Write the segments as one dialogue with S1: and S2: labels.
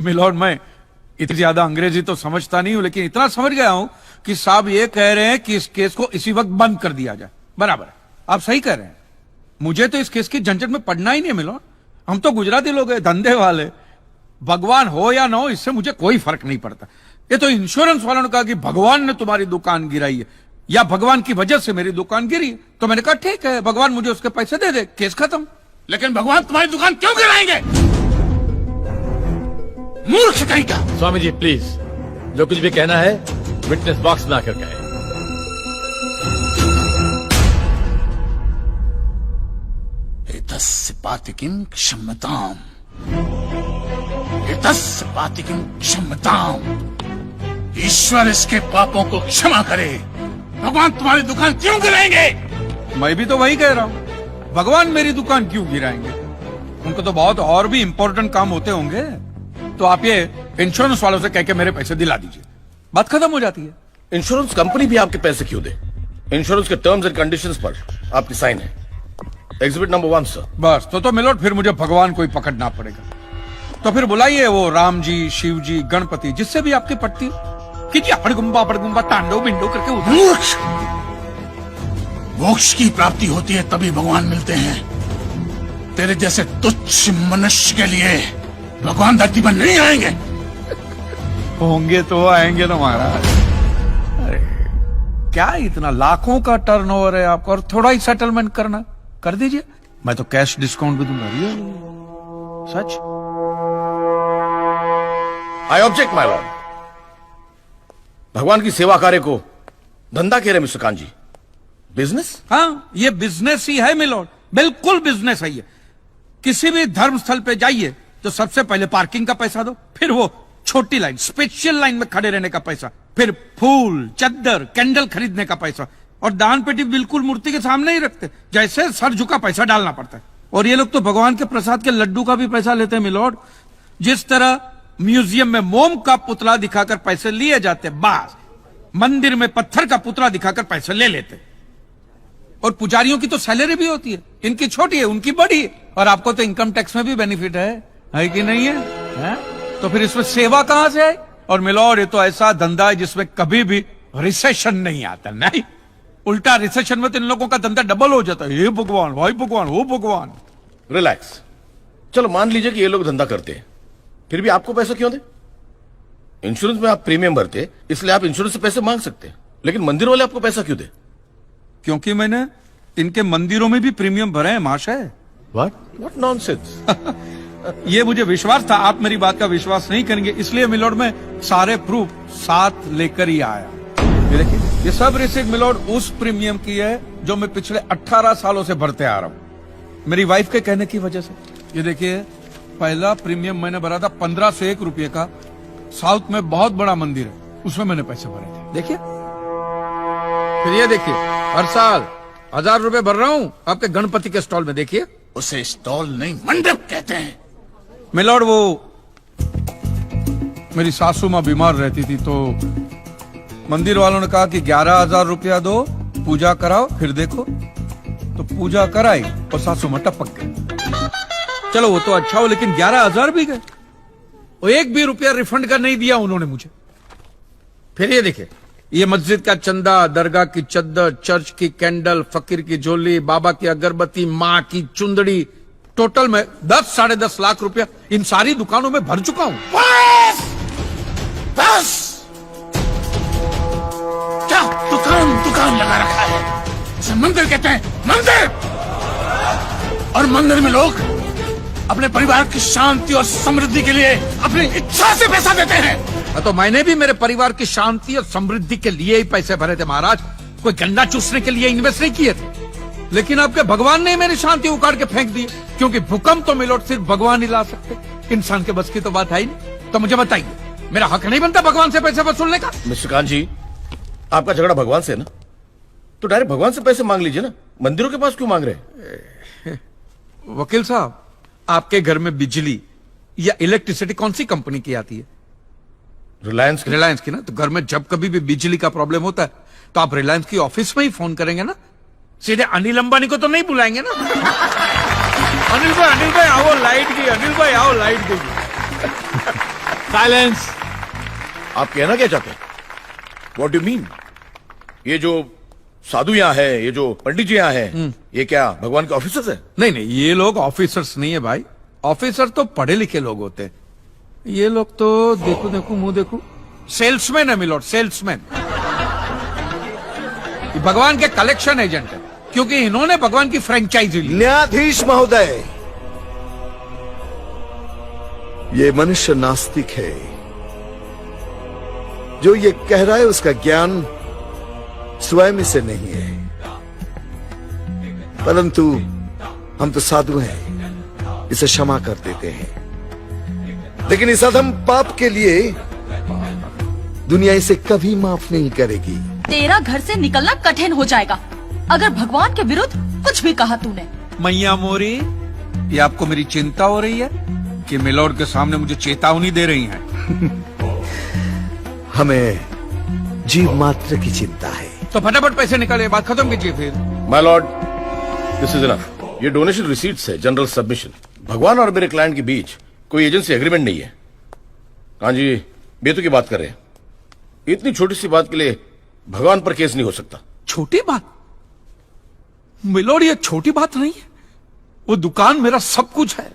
S1: Milord, मैं इतनी ज्यादा अंग्रेजी तो समझता नहीं हूं, लेकिन इतना समझ गया हूं कि साहब ये कह रहे हैं कि इस केस को इसी वक्त बंद कर दिया जाए। बराबर है, आप सही कह रहे हैं। मुझे तो इस केस की झंझट में पड़ना ही नहीं है मिलोड। हम तो गुजराती लोग हैं, धंधे वाले। भगवान हो या ना हो, इससे मुझे कोई फर्क नहीं पड़ता। ये तो इंश्योरेंस वालों ने कहा कि भगवान ने तुम्हारी दुकान गिराई है या भगवान की वजह से मेरी दुकान गिरी, तो मैंने कहा ठीक है, भगवान मुझे उसके पैसे दे दे, केस खत्म।
S2: लेकिन भगवान तुम्हारी दुकान क्यों गिराएंगे? मूर्ख कहीं का।
S3: स्वामी जी प्लीज, जो कुछ भी कहना है विटनेस बॉक्स में आकर कहें।
S2: एतस्य पातिकीं क्षम्यताम्, एतस्य पातिकीं क्षम्यताम्। ईश्वर इसके पापों को क्षमा करे। भगवान तुम्हारी दुकान क्यों गिराएंगे?
S1: मैं भी तो वही कह रहा हूं, भगवान मेरी दुकान क्यों गिराएंगे? उनको तो बहुत और भी इंपॉर्टेंट काम होते होंगे। तो आप ये इंश्योरेंस वालों से कह के मेरे पैसे दिला दीजिए, बात खत्म हो जाती है।
S4: इंश्योरेंस कंपनी भी आपके पैसे क्यों दे? इंश्योरेंस के टर्म्स एंड कंडीशंस पर आपकी साइन है। Exhibit number 1 sir.
S1: बस तो मिलोड, फिर मुझे भगवान को ही पकड़ना पड़ेगा। तो फिर बुलाइए वो राम जी, शिव जी, गणपति, जिससे भी आपकी पटती कीजिए। हड़गुम्बा तांडव बिंडो करके उधर।
S2: मूर्ख! मोक्ष की प्राप्ति होती है तभी भगवान मिलते हैं। तेरे जैसे तुच्छ मनुष्य के लिए भगवान धरती पर नहीं आएंगे।
S1: होंगे तो आएंगे ना महाराज। अरे क्या इतना लाखों का टर्नओवर है आपको, और थोड़ा ही सेटलमेंट करना, कर दीजिए। मैं तो कैश डिस्काउंट भी दूंगा। सच।
S4: I object my lord. भगवान की सेवा कार्य को धंधा कह रहे मिस्टर कांजी, बिजनेस?
S1: हाँ, ये बिजनेस ही है मिलोड, बिल्कुल बिजनेस है ये। किसी भी धर्म स्थल पे जाइए तो सबसे पहले पार्किंग का पैसा दो, फिर वो छोटी लाइन, स्पेशल लाइन में खड़े रहने का पैसा, फिर फूल, चद्दर, कैंडल खरीदने का पैसा, और दान पेटी बिल्कुल मूर्ति के सामने ही रखते, जैसे सर झुका पैसा डालना पड़ता है। और ये लोग तो भगवान के प्रसाद के लड्डू का भी पैसा लेते हैं मिलोड। जिस तरह म्यूजियम में मोम का पुतला दिखाकर पैसे लिए जाते, बस मंदिर में पत्थर का पुतला दिखाकर पैसे ले लेते। और पुजारियों की तो सैलरी भी होती है, इनकी छोटी है, उनकी बड़ी है। और आपको तो इनकम टैक्स में भी बेनिफिट है कि नहीं है? तो फिर इसमें सेवा कहां से है? और मिलोड, ये तो ऐसा धंधा है जिसमें कभी भी रिसेशन नहीं आता। नहीं, उल्टा रिसेशन में तो इन लोगों का धंधा डबल हो जाता है। हे भगवान, भाई भगवान, हो भगवान।
S4: रिलैक्स। चलो मान लीजिए कि ये लोग धंधा करते हैं, फिर भी आपको पैसा क्यों दे? इंश्योरेंस में आप प्रीमियम भरते, इसलिए आप इंश्योरेंस से पैसे मांग सकते हैं, लेकिन मंदिर वाले आपको पैसा क्यों दे?
S1: क्योंकि मैंने इनके मंदिरों में भी प्रीमियम भरे हैं महाशय।
S4: What nonsense.
S1: ये मुझे विश्वास था, आप मेरी बात का विश्वास नहीं करेंगे, इसलिए मिलोड में सारे प्रूफ साथ लेकर ही आया। ये देखिए, ये सब रिसीट मिलोड उस प्रीमियम की है जो मैं पिछले 18 सालों से भरते आ रहा हूं, मेरी वाइफ के कहने की वजह से। ये देखिए, पहला प्रीमियम मैंने भरा था 1501 रुपये का, साउथ में बहुत बड़ा मंदिर है, उसमें मैंने पैसे भरे थे। देखिए, फिर ये देखिए, हर साल 1000 रुपए भर रहा हूं आपके गणपति के स्टॉल में। देखिए,
S2: उसे स्टॉल नहीं मंडप कहते हैं।
S1: मिलोड, वो मेरी सासू माँ बीमार रहती थी, तो मंदिर वालों ने कहा कि 11,000 रुपया दो, पूजा कराओ, फिर देखो। तो पूजा कराई और सासू माँ टपक गई। चलो वो तो अच्छा हो, लेकिन 11,000 भी गए, वो एक भी रुपया रिफंड का नहीं दिया उन्होंने मुझे। फिर ये देखिए, ये मस्जिद का चंदा, दरगाह की चद्दर, चर्च की कैंडल, फकीर की झोली, बाबा की अगरबत्ती, माँ की चुंदड़ी, टोटल में 10-10.5 लाख रुपया इन सारी दुकानों में भर चुका हूं।
S2: बस! बस! क्या दुकान लगा रखा है? इसे मंदिर कहते हैं, मंदिर! और मंदिर में लोग अपने परिवार की शांति और समृद्धि के लिए अपनी इच्छा से पैसा देते हैं।
S1: तो मैंने भी मेरे परिवार की शांति और समृद्धि के लिए ही पैसे भरे थे महाराज, कोई गन्ना चूसने के लिए इन्वेस्ट नहीं किए थे। लेकिन आपके भगवान ने मेरी शांति उखाड़ के फेंक दी, क्योंकि भूकंप तो मिलोड सिर्फ भगवान ही ला सकते, इंसान के बस की तो बात है ही नहीं। तो मुझे बताइए, मेरा हक नहीं बनता भगवान से पैसे वसूलने का?
S4: मिस्टर कांजी, आपका झगड़ा भगवान से है ना, तो डायरेक्ट भगवान से पैसे मांग लीजिए ना, मंदिरों के पास क्यों मांग रहे?
S1: वकील साहब, आपके घर में बिजली या इलेक्ट्रिसिटी कौन सी कंपनी की आती है?
S4: रिलायंस
S1: की ना। तो घर में जब कभी भी बिजली का प्रॉब्लम होता है तो आप रिलायंस की ऑफिस में ही फोन करेंगे ना, सीधे अनिल अंबानी को तो नहीं बुलाएंगे ना। अनिल भाई आओ लाइट गई, अनिल भाई आओ लाइट गई।
S3: साइलेंस।
S4: आप कहना क्या चाहते हैं? What do mean? ये जो साधु यहाँ है, ये जो पंडित जी यहाँ है, ये क्या भगवान के ऑफिसर्स है?
S1: नहीं नहीं, ये लोग ऑफिसर्स नहीं है भाई। ऑफिसर तो पढ़े लिखे लोग होते हैं। ये लोग तो देखो देखो मुंह देखो, सेल्समैन है मिलोड, सेल्समैन। ये भगवान के कलेक्शन एजेंट है, क्योंकि इन्होंने भगवान की फ्रेंचाइजी ली।
S5: न्यायाधीश महोदय, ये मनुष्य नास्तिक है। जो ये कह रहा है उसका ज्ञान स्वयं से नहीं है, परंतु हम तो साधु हैं, इसे क्षमा कर देते हैं। लेकिन इस अधम पाप के लिए दुनिया इसे कभी माफ नहीं करेगी।
S6: तेरा घर से निकलना कठिन हो जाएगा अगर भगवान के विरुद्ध कुछ भी कहा तूने।
S1: मैया मोरी, ये आपको मेरी चिंता हो रही है कि मिलोड के सामने मुझे चेतावनी दे रही हैं?
S5: हमें जीव मात्र की चिंता है।
S1: तो फटाफट पैसे निकाले, बात खत्म कीजिए फिर।
S4: My Lord, this is enough. ये डोनेशन रिसीट्स है, जनरल सबमिशन। भगवान और मेरे क्लाइंट के बीच कोई एजेंसी एग्रीमेंट नहीं है। हाँ जी, बेतु की बात कर रहे हैं। इतनी छोटी सी बात के लिए भगवान पर केस नहीं हो सकता।
S1: छोटी बात मिलोड, ये छोटी बात नहीं है। वो दुकान मेरा सब कुछ है,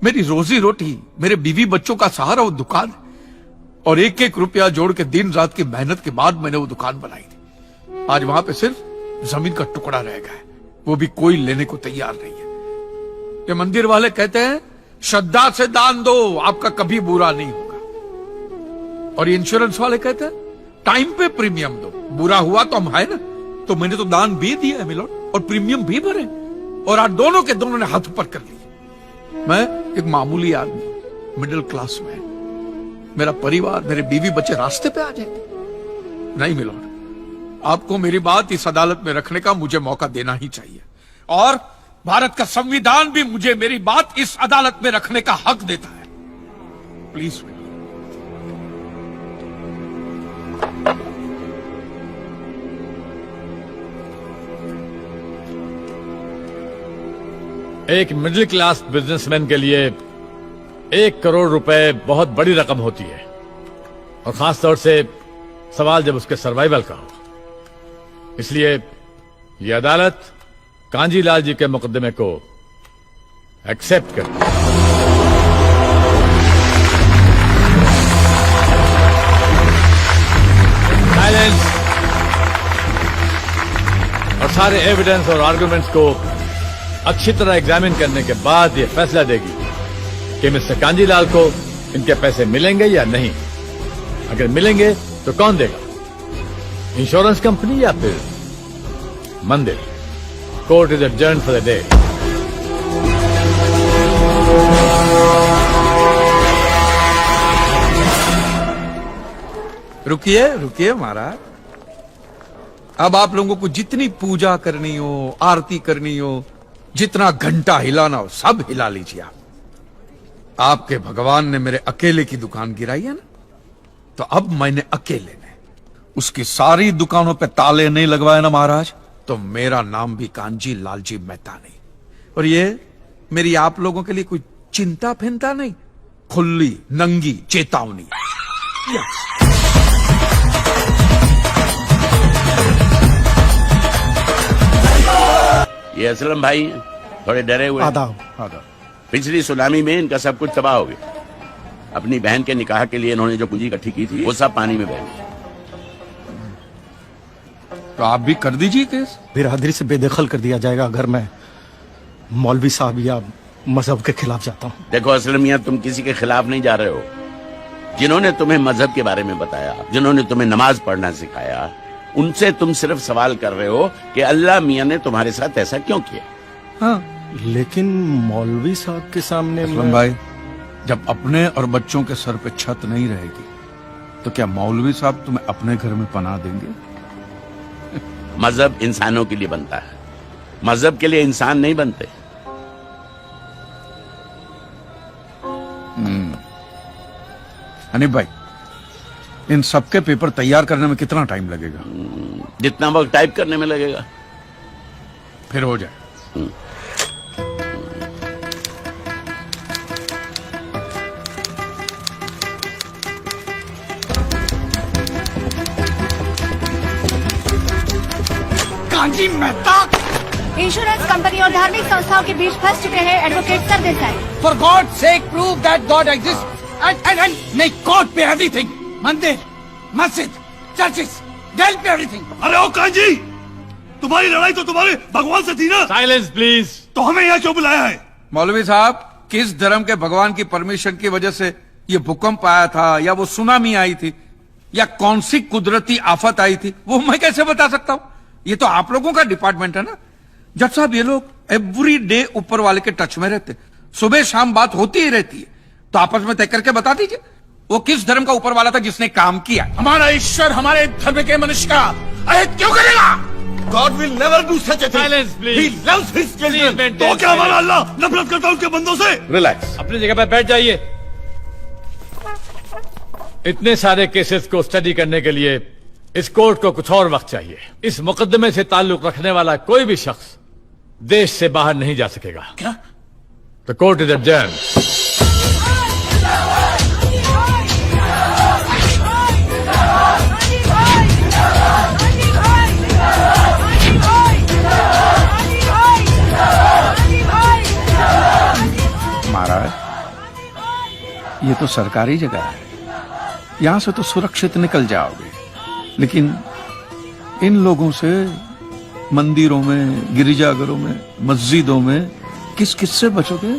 S1: मेरी रोजी रोटी, मेरे बीवी बच्चों का सहारा वो दुकान है। और एक एक रुपया जोड़ के दिन रात की मेहनत के बाद मैंने वो दुकान बनाई थी। आज वहां पे सिर्फ जमीन का टुकड़ा रह गया है, वो भी कोई लेने को तैयार नहीं है। ये मंदिर वाले कहते हैं श्रद्धा से दान दो, आपका कभी बुरा नहीं होगा। और ये इंश्योरेंस वाले कहते हैं टाइम पे प्रीमियम दो, बुरा हुआ तो हम है ना। तो मैंने तो दान भी दिया है मिलोड, और प्रीमियम भी भरे, और आज दोनों के दोनों ने हाथ ऊपर कर लिए। मैं एक मामूली आदमी, मिडिल क्लास में, मेरा परिवार, मेरे बीवी बच्चे रास्ते पे आ जाएंगे। नहीं मिलोड, आपको मेरी बात इस अदालत में रखने का मुझे मौका देना ही चाहिए। और भारत का संविधान भी मुझे मेरी बात इस अदालत में रखने का हक देता है। प्लीज
S3: एक मिडिल क्लास बिजनेसमैन के लिए 1 करोड़ रुपए बहुत बड़ी रकम होती है, और खास तौर से सवाल जब उसके सर्वाइवल का हो। इसलिए यह अदालत कांजीलाल जी के मुकदमे को एक्सेप्ट करती है। साइलेंस। और सारे एविडेंस और आर्गुमेंट्स को अच्छी तरह एग्जामिन करने के बाद यह फैसला देगी कि मिस्टर कांजीलाल को इनके पैसे मिलेंगे या नहीं। अगर मिलेंगे तो कौन देगा, इंश्योरेंस कंपनी या फिर मंदिर? Court is adjourn for the day.
S1: रुकिए रुकिए महाराज, अब आप लोगों को जितनी पूजा करनी हो, आरती करनी हो, जितना घंटा हिलाना हो, सब हिला लीजिए आप। आपके भगवान ने मेरे अकेले की दुकान गिराई है ना, तो अब मैंने अकेले ने उसकी सारी दुकानों पे ताले नहीं लगवाए ना महाराज, तो मेरा नाम भी कांजी लालजी मेहता नहीं। और ये मेरी आप लोगों के लिए कोई चिंता फिंता नहीं, खुली नंगी चेतावनी।
S7: ये असलम भाई थोड़े डरे हुए।
S2: आदाब।
S7: पिछली सुनामी में इनका सब कुछ तबाह हो गया। अपनी बहन के निकाह के लिए इन्होंने जो पूंजी इकट्ठी की थी वो सब पानी में बह गई।
S1: तो आप भी कर दीजिए केस।
S2: बिरादरी से बेदखल कर दिया जाएगा अगर मैं मौलवी साहब या मजहब के खिलाफ जाता हूँ।
S7: देखो असलम मियां, तुम किसी के खिलाफ नहीं जा रहे हो। जिन्होंने तुम्हें मजहब के बारे में बताया, जिन्होंने तुम्हें नमाज पढ़ना सिखाया, उनसे तुम सिर्फ सवाल कर रहे हो कि अल्लाह मियां ने तुम्हारे साथ ऐसा क्यों किया।
S1: हाँ,
S2: लेकिन मौलवी साहब के सामने
S1: असलम भाई, जब अपने और बच्चों के सर पे छत नहीं रहेगी तो क्या मौलवी साहब तुम्हें अपने घर में पनाह देंगे?
S7: मजहब इंसानों के लिए बनता है, मजहब के लिए इंसान नहीं बनते।
S1: हनीफ भाई, इन सबके पेपर तैयार करने में कितना टाइम लगेगा?
S7: जितना वक्त टाइप करने में लगेगा।
S1: फिर हो जाए।
S2: कांजी मेहता।
S8: इंश्योरेंस कंपनी और धार्मिक संस्थाओं के बीच फंस चुके हैं advocate Sardesai.
S1: For God sake prove that God exist and make God पे एवरीथिंग। मंदिर, मस्जिद, चर्चेस, डेल पे एवरीथिंग।
S2: अरे ओ कांजी, तुम्हारी लड़ाई तो तुम्हारे भगवान से थी ना,
S3: साइलेंस प्लीज।
S2: तो हमें यहाँ क्यों बुलाया है?
S1: मौलवी साहब, किस धर्म के भगवान की परमिशन की वजह से ये भूकंप आया था, या वो सुनामी आई थी, या कौन सी कुदरती आफत आई थी, वो मैं कैसे बता सकता हूं? ये तो आप लोगों का डिपार्टमेंट है ना। जज साहब, ये लोग एवरी डे ऊपर वाले के टच में रहते, सुबह शाम बात होती ही रहती है, तो आपस में तय करके बता दीजिए वो किस धर्म का ऊपर वाला था जिसने काम किया।
S2: हमारा ईश्वर हमारे धर्म के मनुष्य का अहित क्यों करेगा?
S5: God will never do such a thing.
S3: Silence, please.
S5: He loves his children.
S2: तो क्या हमारा अल्लाह नफरत करता है उसके बंदों से?
S4: रिलैक्स।
S3: अपनी जगह पर बैठ जाइए। इतने सारे केसेस को स्टडी करने के लिए इस कोर्ट को कुछ और वक्त चाहिए। इस मुकदमे से ताल्लुक रखने वाला कोई भी शख्स देश से बाहर नहीं जा सकेगा।
S2: क्या?
S3: The court is adjourned.
S1: महाराज, ये तो सरकारी जगह है, यहां से तो सुरक्षित निकल जाओगे, लेकिन इन लोगों से मंदिरों में, गिरिजाघरों में, मस्जिदों में किस किस से बचोगे?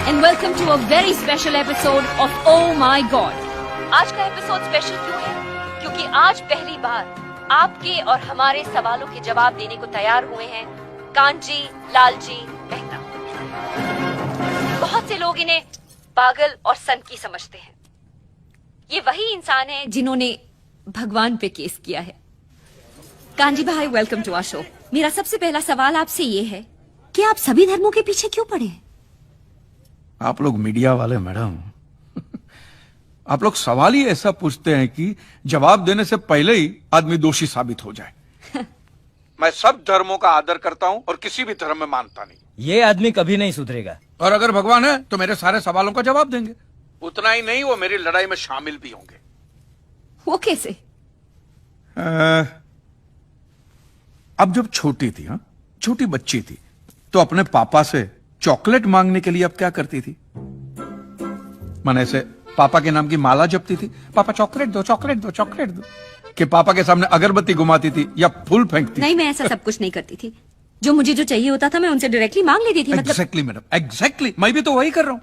S8: And welcome to a very special episode of oh my God.
S6: आज का एपिसोड स्पेशल क्यों है? क्योंकि आज पहली बार आपके और हमारे सवालों के जवाब देने को तैयार हुए हैं कांजी लालजी मेहता। बहुत से लोग इन्हें पागल और सनकी समझते हैं। ये वही इंसान है जिन्होंने भगवान पे केस किया है। कांजी भाई, वेलकम टू आवर शो। मेरा सबसे पहला सवाल आपसे ये है कि आप सभी धर्मों के पीछे क्यों पड़े हैं?
S1: आप लोग मीडिया वाले मैडम, आप लोग सवाल ही ऐसा पूछते हैं कि जवाब देने से पहले ही आदमी दोषी साबित हो जाए। मैं सब धर्मों का आदर करता हूं और किसी भी धर्म में मानता नहीं।
S9: ये आदमी कभी नहीं सुधरेगा।
S1: और अगर भगवान है तो मेरे सारे सवालों का जवाब देंगे। उतना ही नहीं, वो मेरी लड़ाई में शामिल भी होंगे।
S6: वो कैसे?
S1: अब जब छोटी थी, हाँ, छोटी बच्ची थी, तो अपने पापा से चॉकलेट मांगने के लिए अब क्या करती थी? माने ऐसे पापा के नाम की माला जपती थी, पापा चॉकलेट दो, चॉकलेट दो, चॉकलेट दो, कि पापा के सामने अगरबत्ती घुमाती थी या फूल फेंकती?
S6: नहीं, मैं ऐसा सब कुछ नहीं करती थी। जो मुझे जो चाहिए होता था मैं उनसे डायरेक्टली मांग लेती थी। मतलब
S1: एग्जैक्टली मैडम, एग्जैक्टली। मैं भी तो वही कर रहा हूं।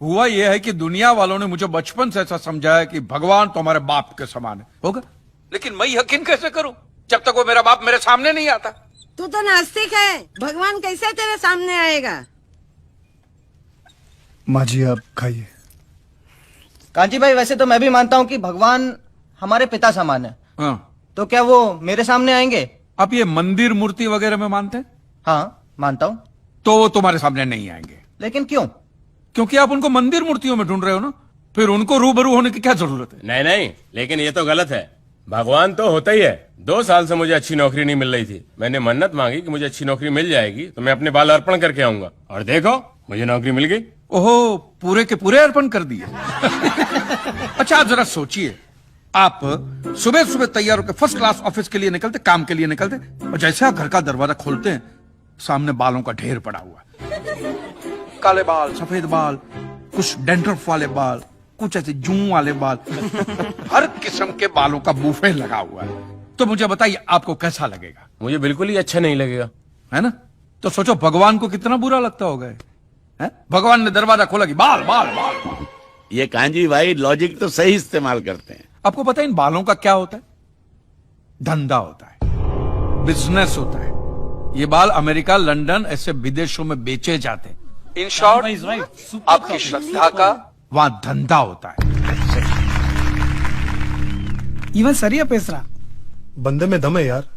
S1: हुआ यह है कि दुनिया वालों ने मुझे बचपन से ऐसा समझाया कि भगवान तो हमारे बाप के समान है, होगा, लेकिन मैं यकीन कैसे करूं जब तक वो मेरा बाप मेरे सामने नहीं आता?
S10: तू तो नास्तिक है, भगवान कैसे तेरे सामने आएगा?
S11: माँ जी आप खाइए।
S9: कांची भाई, वैसे तो मैं भी मानता हूँ कि भगवान हमारे पिता समान है।
S1: हाँ।
S9: तो क्या वो मेरे सामने आएंगे?
S1: आप ये मंदिर मूर्ति वगैरह में मानते हैं?
S9: हाँ, मानता हूँ।
S1: तो वो तुम्हारे सामने नहीं आएंगे।
S9: लेकिन क्यों?
S1: क्योंकि आप उनको मंदिर मूर्तियों में ढूंढ रहे हो ना, फिर उनको रूबरू होने की क्या जरूरत है?
S12: नहीं नहीं, लेकिन ये तो गलत है। भगवान तो होता ही है। 2 साल से मुझे अच्छी नौकरी नहीं मिल रही थी। मैंने मन्नत मांगी कि मुझे अच्छी नौकरी मिल जाएगी तो मैं अपने बाल अर्पण करके आऊंगा, और देखो मुझे नौकरी मिल गई।
S1: ओहो, पूरे के पूरे अर्पण कर दिए। अच्छा, आप जरा सोचिए, आप सुबह सुबह तैयार होकर फर्स्ट क्लास ऑफिस के लिए निकलते, काम के लिए निकलते, और जैसे आप घर का दरवाजा खोलते हैं, सामने बालों का ढेर पड़ा हुआ, काले बाल, सफेद बाल, कुछ डेंड्रफ वाले बाल, कुछ ऐसे जूं वाले बाल, हर किस्म के बालों का बूफे लगा हुआ है। तो मुझे बताइए, आपको कैसा लगेगा?
S12: मुझे बिल्कुल ही अच्छा नहीं लगेगा,
S1: है ना? तो सोचो भगवान को कितना बुरा लगता होगा। है? भगवान ने दरवाजा खोला कि बाल बाल बाल बाल।
S7: ये कांजी भाई लॉजिक तो सही इस्तेमाल करते हैं।
S1: आपको पता है इन बालों का क्या होता है? धंधा होता है, बिजनेस होता है। ये बाल अमेरिका, लंदन, ऐसे विदेशों में बेचे जाते हैं। इन शॉर्ट, आपकी श्रद्धा का वहां धंधा होता है।
S11: इवन सरिया पैसरा बंदे में दम है यार।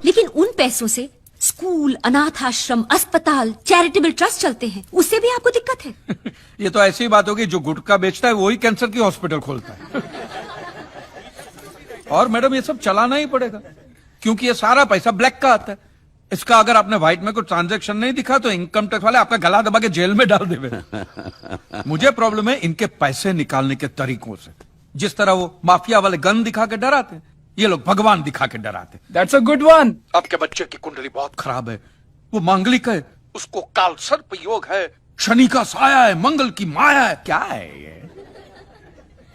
S6: लेकिन उन पैसों से स्कूल, अनाथ आश्रम, अस्पताल, चैरिटेबल ट्रस्ट चलते हैं, उससे भी आपको दिक्कत है?
S1: ये तो ऐसी बात होगी, जो गुटखा बेचता है वही कैंसर की हॉस्पिटल खोलता है। और मैडम ये सब चलाना ही पड़ेगा, क्योंकि ये सारा पैसा ब्लैक का आता है। इसका अगर आपने व्हाइट में कोई ट्रांजैक्शन नहीं दिखा तो इनकम टैक्स वाले आपका गला दबा के जेल में डाल देवे। मुझे प्रॉब्लम है इनके पैसे निकालने के तरीकों से। जिस तरह वो माफिया वाले गन दिखा के डराते हैं, ये लोग भगवान दिखा के डराते।
S11: That's a good one.
S1: आपके बच्चे की कुंडली बहुत खराब है, वो मांगलिक है, उसको काल सर्प योग है, शनि का साया है, मंगल की माया है। क्या है ये?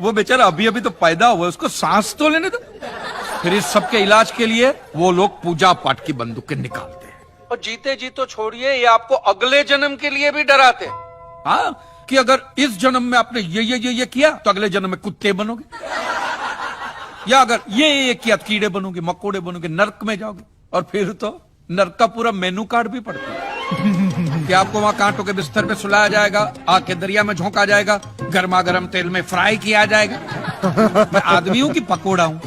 S1: वो बेचारा अभी अभी तो पैदा हुआ, उसको सांस तो लेने दो। फिर इस सब के इलाज के लिए वो लोग पूजा पाठ की बंदूकें निकालते हैं, और जीते जी तो छोड़िए, ये आपको अगले जन्म के लिए भी डराते हैं। हाँ, कि अगर इस जन्म में आपने ये किया तो अगले जन्म में कुत्ते बनोगे, या अगर ये किया तो कीड़े बनोगे, मकोड़े बनोगे, नर्क में जाओगे। और फिर तो नर्क का पूरा मेनू कार्ड भी पड़ता है कि आपको वहां कांटों के बिस्तर पे सुलाया जाएगा, आके दरिया में झोंका जाएगा, गर्मा गर्म तेल में फ्राई किया जाएगा। मैं आदमी हूं कि पकोड़ा हूं?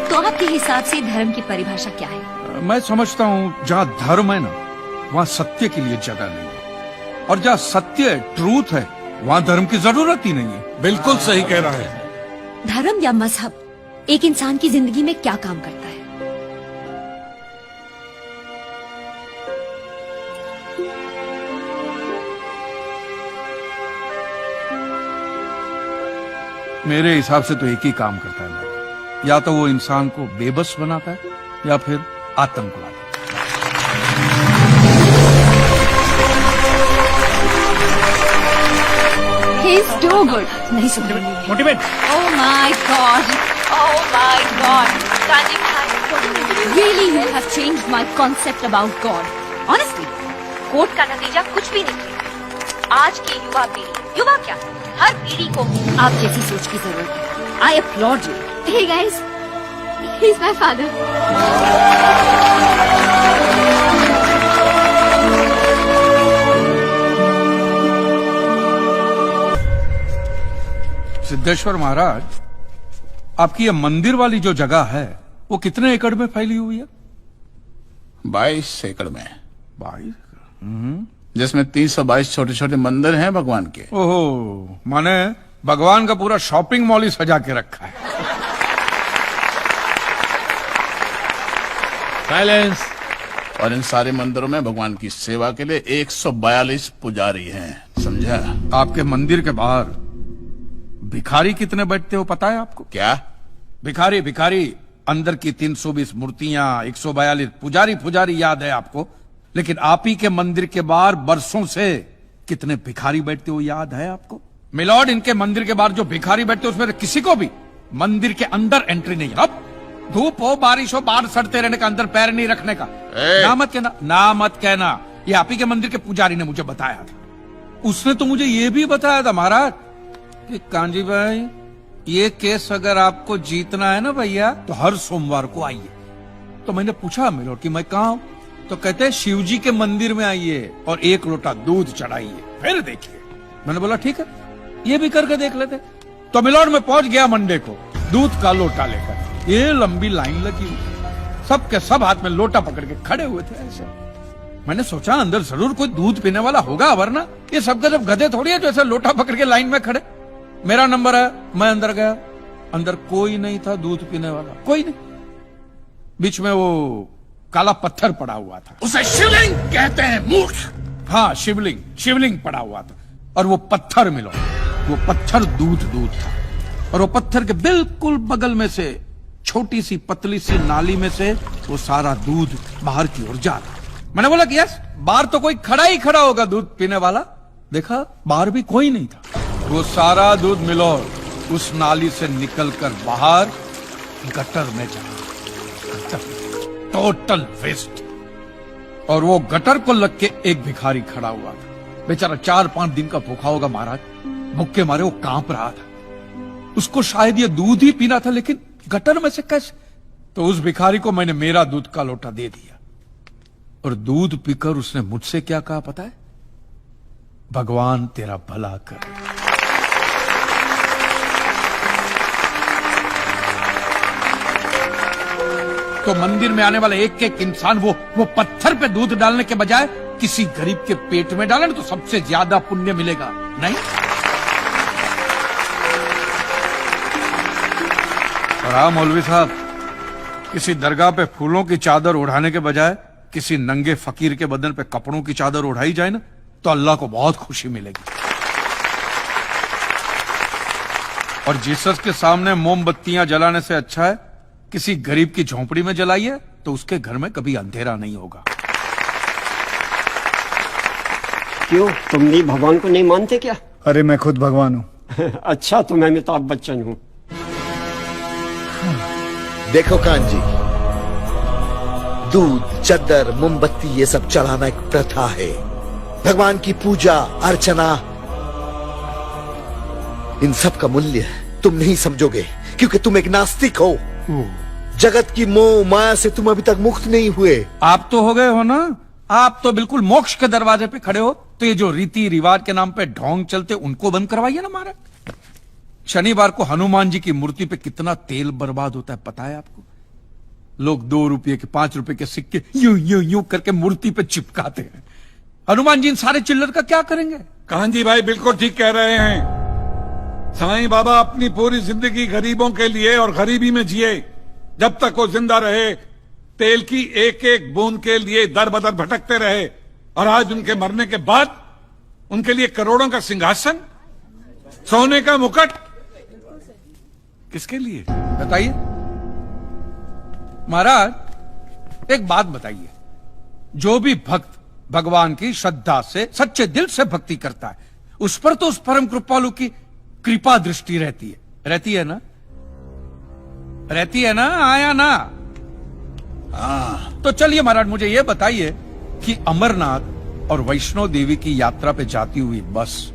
S6: तो आपके हिसाब से धर्म की परिभाषा क्या है?
S1: मैं समझता हूं जहां धर्म है ना, वहां सत्य के लिए जगह नहीं है, और जहां सत्य है, ट्रूथ है, वहां धर्म की जरूरत ही नहीं है।
S2: बिल्कुल सही कह रहा है।
S6: धर्म या मजहब एक इंसान की जिंदगी में क्या काम करता है?
S1: मेरे हिसाब से तो एक ही काम करता है, या तो वो इंसान को बेबस बनाता है, या फिर आतंकवाद।
S6: He's too good. नहीं सुन रही।
S11: Motivate.
S6: Oh my God. Oh my God. Kanji भाई, really you have changed my concept about God. Honestly, court का नतीजा कुछ भी नहीं है। आज की युवा पीढ़ी, युवा क्या, हर पीढ़ी को आप जैसी सोच की जरूरत है। I applaud you. Hey guys, he's my father.
S1: Siddheshwar महाराज, आपकी ये मंदिर वाली जो जगह है वो कितने एकड़ में फैली हुई है?
S2: 22 एकड़ में,
S1: 22,
S2: जिसमें 322 छोटे छोटे मंदिर हैं भगवान के।
S1: ओहो, माने भगवान का पूरा शॉपिंग मॉल ही सजा के रखा है।
S3: साइलेंस।
S2: और इन सारे मंदिरों में भगवान की सेवा के लिए 142 पुजारी हैं, समझा?
S1: आपके मंदिर के बाहर भिखारी कितने बैठते हो पता है आपको?
S2: क्या?
S1: भिखारी अंदर की 320 मूर्तियां, 142 पुजारी याद है आपको, लेकिन आप ही के मंदिर के बाहर बरसों से कितने भिखारी बैठते हो याद है आपको? मिलॉर्ड, इनके मंदिर के बाहर जो भिखारी बैठते उसमें किसी को भी मंदिर के अंदर एंट्री नहीं है। अब धूप हो, बारिश हो, बाहर सड़ते रहने का, अंदर पैर नहीं रखने का। ना मत कहना, ये आप ही के मंदिर के पुजारी ने मुझे बताया था। उसने तो मुझे ये भी बताया था महाराज कि कांजी भाई, ये केस अगर आपको जीतना है ना भैया, तो हर सोमवार को आइए। तो मैंने पूछा मिलॉर्ड कि मैं कहाँ हूं? तो कहते हैं शिव जी के मंदिर में आइए और 1 लोटा दूध चढ़ाइए, फिर देखिए। मैंने बोला ठीक है, ये भी करके देख लेते। तो मिलॉर्ड में पहुंच गया मंडे को दूध का लोटा लेकर। ये लंबी लाइन लगी हुई, सबके सब हाथ में लोटा पकड़ के खड़े हुए थे ऐसे। मैंने सोचा अंदर जरूर कोई दूध पीने वाला होगा, वरना ये सबके सब गधे थोड़ी है जो ऐसे लोटा पकड़ के लाइन में खड़े। मेरा नंबर है, मैं अंदर गया, अंदर कोई नहीं था दूध पीने वाला, कोई नहीं। बीच में वो काला पत्थर पड़ा हुआ था,
S2: उसे शिवलिंग कहते हैं, मूर्ख।
S1: हाँ, शिवलिंग पड़ा हुआ था, और वो पत्थर मिलो, वो पत्थर दूध था, और वो पत्थर के बिल्कुल बगल में से छोटी सी पतली सी नाली में से वो सारा दूध बाहर की ओर जा रहा। मैंने बोला कि यस, बाहर तो कोई खड़ा होगा दूध पीने वाला। देखा, बाहर भी कोई नहीं था। वो सारा दूध मिलो उस नाली से निकलकर बाहर गटर में जा, टोटल वेस्ट। और वो गटर को लग के एक भिखारी खड़ा हुआ था, बेचारा 4-5 दिन का भूखा होगा महाराज, भूख के मारे वो कांप रहा था। उसको शायद ये दूध ही पीना था, लेकिन गटर में से कैसे? तो उस भिखारी को मैंने मेरा दूध का लोटा दे दिया, और दूध पीकर उसने मुझसे क्या कहा पता है? भगवान तेरा भला कर। तो मंदिर में आने वाला एक एक इंसान वो पत्थर पे दूध डालने के बजाय किसी गरीब के पेट में डाले तो सबसे ज्यादा पुण्य मिलेगा, नहीं? और हाँ मौलवी साहब, किसी दरगाह पे फूलों की चादर उड़ाने के बजाय किसी नंगे फकीर के बदन पे कपड़ों की चादर उड़ाई जाए ना तो अल्लाह को बहुत खुशी मिलेगी। और जीसस के सामने मोमबत्तियां जलाने से अच्छा है किसी गरीब की झोंपड़ी में जलाइए, तो उसके घर में कभी अंधेरा नहीं होगा।
S13: क्यों, तुम भी भगवान को नहीं मानते क्या?
S11: अरे मैं खुद भगवान हूँ।
S13: अच्छा, तो मैं अमिताभ बच्चन हूँ।
S5: देखो कांजी, दूध, चद्दर, मोमबत्ती ये सब चढ़ाना एक प्रथा है। भगवान की पूजा अर्चना, इन सब का मूल्य तुम नहीं समझोगे क्योंकि तुम एक नास्तिक हो। जगत की मोह माया से तुम अभी तक मुक्त नहीं हुए।
S1: आप तो हो गए हो ना, आप तो बिल्कुल मोक्ष के दरवाजे पे खड़े हो। तो ये जो रीति रिवाज के नाम पे ढोंग चलते उनको बंद करवाइए ना महाराज। शनिवार को हनुमान जी की मूर्ति पे कितना तेल बर्बाद होता है पता है आपको? लोग 2 रुपये के 5 रुपए के सिक्के यूं यूं यूं करके मूर्ति पे चिपकाते हैं। हनुमान जी इन सारे चिल्लर का क्या करेंगे?
S2: कांजी भाई बिल्कुल ठीक कह रहे हैं। साईं बाबा अपनी पूरी जिंदगी गरीबों के लिए और गरीबी में जिए। जब तक वो जिंदा रहे तेल की एक एक बूंद के लिए दर बदर भटकते रहे, और आज उनके मरने के बाद उनके लिए करोड़ों का सिंहासन, सोने का मुकुट, किसके लिए
S1: बताइए महाराज। एक बात बताइए, जो भी भक्त भगवान की श्रद्धा से सच्चे दिल से भक्ति करता है उस पर तो उस परम कृपालु की कृपा दृष्टि रहती है ना? रहती है ना? आया ना? तो चलिए महाराज मुझे यह बताइए कि अमरनाथ और वैष्णो देवी की यात्रा पे जाती हुई बस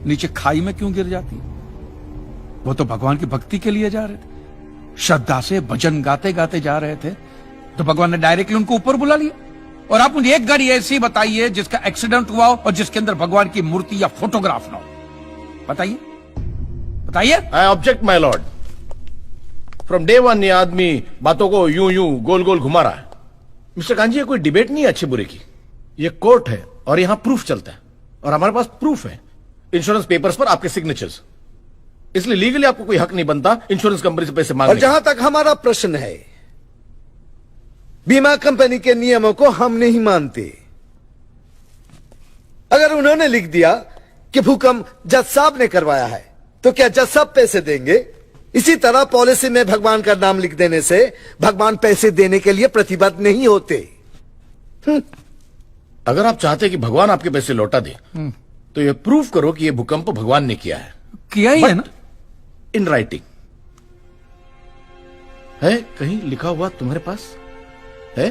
S1: नीचे खाई में क्यों गिर जाती है? वो तो भगवान की भक्ति के लिए जा रहे थे, श्रद्धा से भजन गाते गाते जा रहे थे, तो भगवान ने डायरेक्टली उनको ऊपर बुला लिया। और आप मुझे एक गाड़ी ऐसी बताइए जिसका एक्सीडेंट हुआ हो और जिसके अंदर भगवान की मूर्ति या फोटोग्राफ ना हो। बताइए बताइए।
S4: आई object my Lord. From day one ये आदमी बातों को यूं यूं गोल गोल घुमा रहा है। मिस्टर कांजी, ये कोई डिबेट नहीं है अच्छे बुरे की, ये कोर्ट है और यहां प्रूफ चलता है, और हमारे पास प्रूफ है, इंश्योरेंस पेपर्स पर आपके सिग्नेचर्स। इसलिए लीगली आपको कोई हक नहीं बनता इंश्योरेंस कंपनी से पैसे मांगने
S5: और जहां तक हमारा प्रश्न है, बीमा कंपनी के नियमों को हम नहीं मानते। अगर उन्होंने लिख दिया कि भूकंप जज साहब ने करवाया है तो क्या जज साहब पैसे देंगे? इसी तरह पॉलिसी में भगवान का नाम लिख देने से भगवान पैसे देने के लिए प्रतिबद्ध नहीं होते।
S4: अगर आप चाहते कि भगवान आपके पैसे लौटा दे तो ये प्रूफ करो कि ये भूकंप भगवान ने किया है।
S1: किया ही है ना?
S4: इन राइटिंग है, कहीं लिखा हुआ तुम्हारे पास है?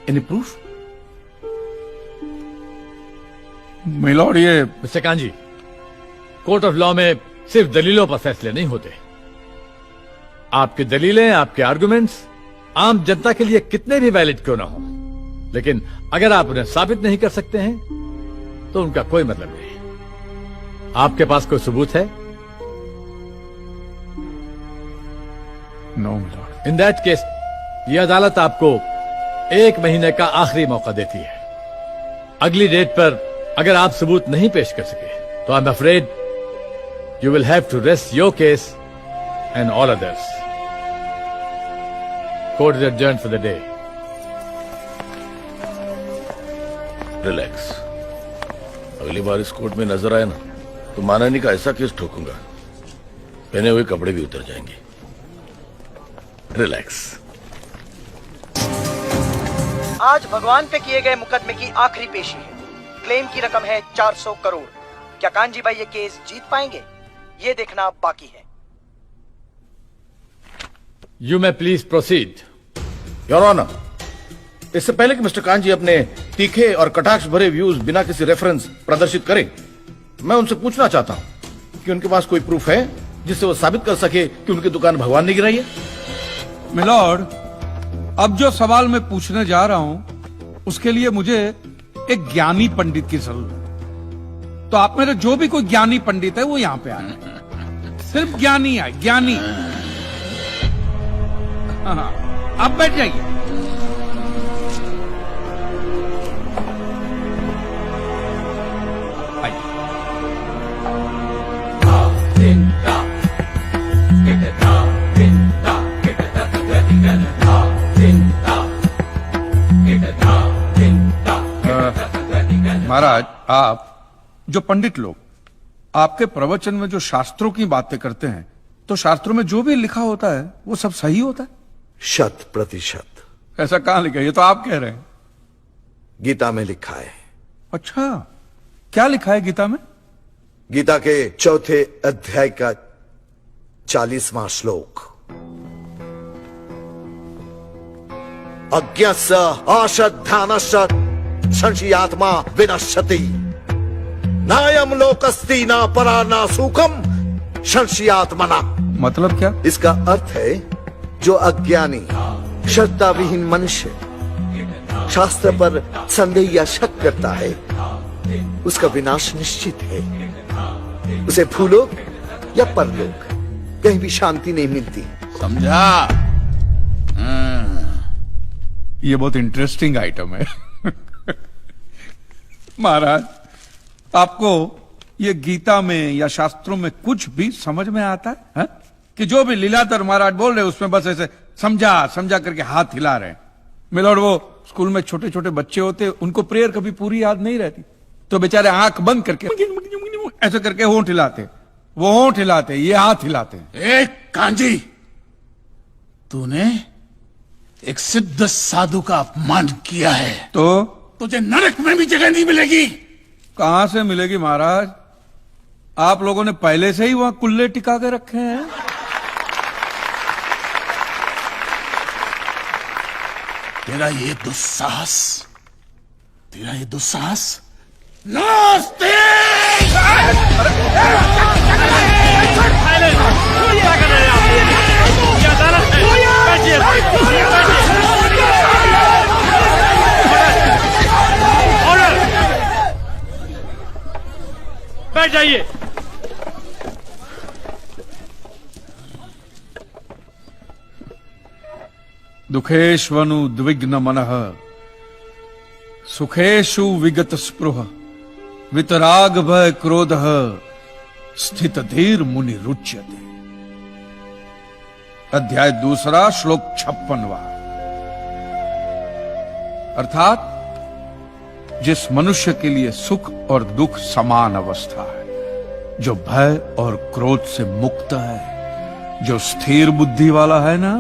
S4: Any proof?
S1: मिलॉर्ड, ये
S3: mister kanji, court of law में सिर्फ दलीलों पर फैसले नहीं होते। आपकी दलीलें, आपके आर्गुमेंट्स आम जनता के लिए कितने भी वैलिड क्यों ना हो, लेकिन अगर आप उन्हें साबित नहीं कर सकते हैं तो उनका कोई मतलब नहीं। आपके पास कोई सबूत है?
S1: No milord.
S3: In that case यह अदालत आपको 1 महीने का आखिरी मौका देती है। अगली डेट पर अगर आप सबूत नहीं पेश कर सके तो I am afraid you will have to rest your case and all others. Court is adjourned for the day.
S4: Relax. अगली बार इस कोर्ट में नजर आए ना तो मानहानि का ऐसा केस ठोकूंगा पहने हुए कपड़े भी उतर जाएंगे। रिलैक्स।
S9: आज भगवान पे किए गए मुकदमे की आखिरी पेशी है। क्लेम की रकम है 400 करोड़। क्या कांजी भाई ये केस जीत पाएंगे? ये देखना बाकी है।
S3: You may please proceed.
S4: Your honour, इससे पहले कि मिस्टर कांजी अपने तीखे और कटाक्ष भरे व्यूज बिना किसी रेफरेंस प्रदर्शित करें, मैं उनसे पूछना चाहता हूं कि उनके पास कोई प्रूफ है जिससे वो साबित कर सके कि उनकी दुकान भगवान ने गिराई है।
S1: मिलॉर्ड, अब जो सवाल मैं पूछने जा रहा हूं उसके लिए मुझे एक ज्ञानी पंडित की जरूरत है। तो आप मेरे जो भी कोई ज्ञानी पंडित है वो यहां पे आए। सिर्फ ज्ञानी आए, ज्ञानी। हाँ, आप बैठ जाइए।
S2: Get it down.
S1: महाराज, आप जो पंडित लोग आपके प्रवचन में जो शास्त्रों की बातें करते हैं, तो शास्त्रों में जो भी लिखा होता है वो सब सही होता है?
S5: 100%।
S1: ऐसा कहां लिखा है? ये तो आप कह रहे हैं।
S5: गीता में लिखा है।
S1: अच्छा, क्या लिखा है गीता में?
S5: गीता के 4थे अध्याय का 40वां श्लोक, अज्ञस्य अश्रद्धानस्य संशयात्मा विनश्यति, नायम लोकस्ति ना परा ना सुखम संशयात्मना।
S1: मतलब क्या?
S5: इसका अर्थ है जो अज्ञानी श्रद्धा विहीन मनुष्य शास्त्र पर संदेह या शक करता है, उसका विनाश निश्चित है। उसे भूलोक या परलोक कहीं भी शांति नहीं मिलती।
S2: समझा?
S1: ये बहुत इंटरेस्टिंग आइटम है। महाराज, आपको ये गीता में या शास्त्रों में कुछ भी समझ में आता है? कि जो भी लीलाधर महाराज बोल रहे उसमें बस ऐसे समझा समझा करके हाथ हिला रहे हैं। मिलोड, वो स्कूल में छोटे छोटे बच्चे होते, उनको प्रेयर कभी पूरी याद नहीं रहती, तो बेचारे आंख बंद करके ऐसे करके होंठ हिलाते, वो होंठ हिलाते, ये हाथ हिलाते।
S2: एक कांजी, तूने एक सिद्ध साधु का अपमान किया है,
S1: तो
S2: तुझे नरक में भी जगह नहीं मिलेगी।
S1: कहां से मिलेगी महाराज? आप लोगों ने पहले से ही वहां कुल्ले टिका के रखे हैं।
S2: तेरा ये दुस्साहस नास्तिक!
S3: बैठ जाइए।
S1: दुखेष्वनु द्विग्न मनः सुखेषु विगत स्पृह वितराग भय क्रोध स्थित धीर मुनि रुच्यते। अध्याय 2 श्लोक 56वां। अर्थात जिस मनुष्य के लिए सुख और दुख समान अवस्था है, जो भय और क्रोध से मुक्त है, जो स्थिर बुद्धि वाला है ना,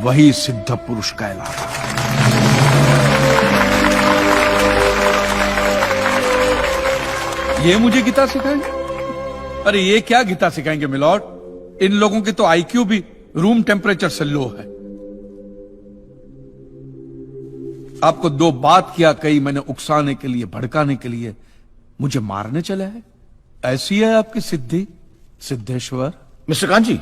S1: वही सिद्ध पुरुष कहलाता है। ये मुझे गीता सिखाएंगे? अरे ये क्या गीता सिखाएंगे मिलॉर्ड, इन लोगों की तो आईक्यू भी रूम टेम्परेचर से लो है। आपको 2 बात किया कही मैंने उकसाने के लिए, भड़काने के लिए, मुझे मारने चले हैं। ऐसी है आपकी सिद्धि सिद्धेश्वर?
S4: मिस्टर कांजी,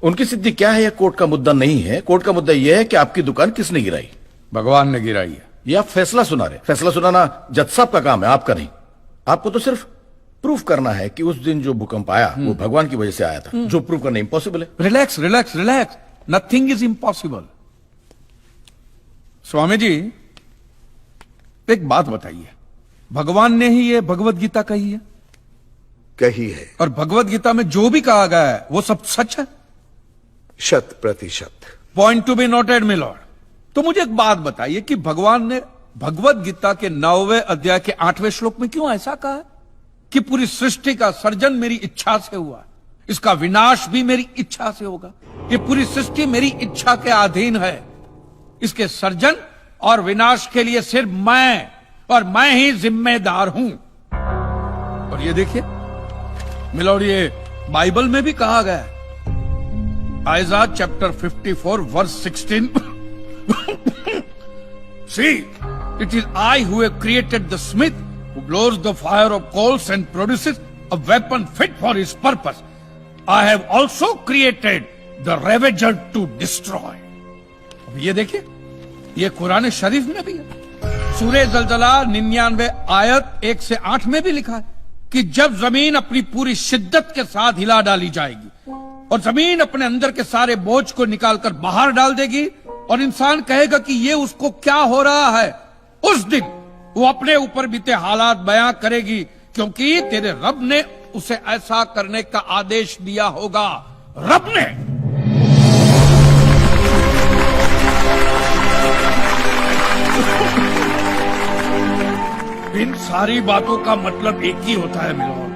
S4: उनकी सिद्धि क्या है यह कोर्ट का मुद्दा नहीं है। कोर्ट का मुद्दा यह है कि आपकी दुकान किसने गिराई?
S1: भगवान ने गिराई है।
S4: यह आप फैसला सुना रहे। फैसला सुनाना जज साहब का काम है, आपका नहीं। आपको तो सिर्फ प्रूफ करना है कि उस दिन जो भूकंप आया वो भगवान की वजह से आया था, जो प्रूफ करना इंपॉसिबल है।
S1: Relax relax relax, nothing is impossible. Swami ji, एक बात बताइए, भगवान ने ही ये भगवत गीता कही है?
S5: कही है।
S1: और भगवत गीता में जो भी कहा गया है वो सब सच है?
S5: 100%।
S1: Point to be noted milord. तो मुझे एक बात बताइए कि भगवान ने भगवत गीता के 9वें अध्याय के 8वें श्लोक में क्यों ऐसा कहा है कि पूरी सृष्टि का सर्जन मेरी इच्छा से हुआ, इसका विनाश भी मेरी इच्छा से होगा, ये पूरी सृष्टि मेरी इच्छा के अधीन है, इसके सर्जन और विनाश के लिए सिर्फ मैं और मैं ही जिम्मेदार हूं। और ये देखिए मिलॉर्ड, ये बाइबल में भी कहा गया है, Aiza chapter 54 verse 16। See, it is I who have created the smith who blows the fire of coals and produces a weapon fit for his purpose. I have also created the ravager to destroy. अब ये देखिए, ये कुरान शरीफ में भी है। सूरह जलजला 99 आयत 1 से 8 में भी लिखा है कि जब जमीन अपनी पूरी शिद्दत के साथ हिला डाली जाएगी और जमीन अपने अंदर के सारे बोझ को निकालकर बाहर डाल देगी और इंसान कहेगा कि ये उसको क्या हो रहा है, उस दिन वो अपने ऊपर बीते हालात बयां करेगी, क्योंकि तेरे रब ने उसे ऐसा करने का आदेश दिया होगा। रब ने। इन
S2: सारी बातों का मतलब एक ही होता है मिलोन,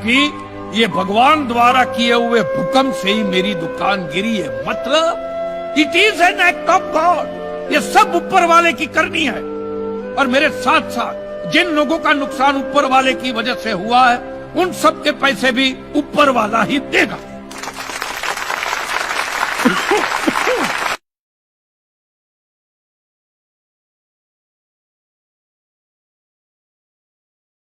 S2: कि ये भगवान द्वारा किए हुए भूकंप से ही मेरी दुकान गिरी है। मतलब it is an act of God. ये सब ऊपर वाले की करनी है। और मेरे साथ साथ जिन लोगों का नुकसान ऊपर वाले की वजह से हुआ है, उन सब के पैसे भी ऊपर वाला ही देगा।